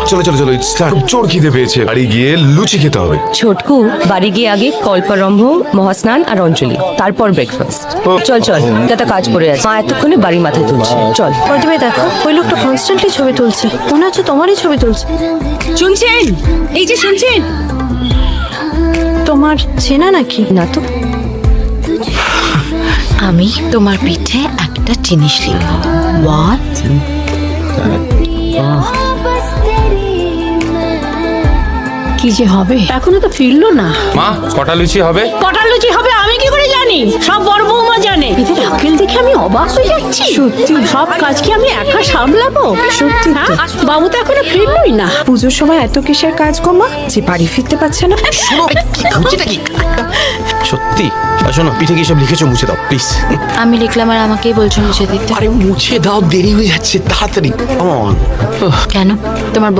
চলো চলো চলো স্টার্ট। চোর খিদে পেয়েছে, বাড়ি গিয়ে লুচি খেতে হবে। ছোটকু বাড়ি গিয়ে আগে কল্পারম্ভ, মহাস্নান আর অঞ্জলি, তারপর ব্রেকফাস্ট। চল চল, একটা কাজ পড়ে আছে, মা এতক্ষণে বাড়ি মাথায় তুলছে। চল। প্রতিভা দেখো, ওই লোকটা কনস্ট্যান্টলি ছবি তুলছে, মনে হচ্ছে তোমারই ছবি তুলছে। শুনছেন? এই যে শুনছেন? তোমার চেনা নাকি? না তো। আমি তোমার পিঠে একটা জিনিস লিখবো। What? কি যে হবে, এখনো তো ফিরলো না। মা কটা লুচি হবে? কটা লুচি হবে আমি কি করে জানি? সব বড় বৌমা জানে। এদের আকেল দেখে আমি অবাক হয়ে যাচ্ছি। সত্যি, সব কাজ কি আমি একা সামলাবো? সত্যি তো। বাবু তো এখনো ফিরলোই না। পুজোর সময় এত কিসের কাজ গো মা, যে বাড়ি ফিরতে পারছে না? লুচিটা কি সত্যি? শোনো, পিঠে কি সব লিখেছো? মুছে দাও প্লিজ। আমি লিখলাম আর আমাকেই বলছো মুছে দিতে। আরে মুছে দাও, দেরি হয়ে যাচ্ছে, তাড়াতাড়ি। কেন? তোমার বউ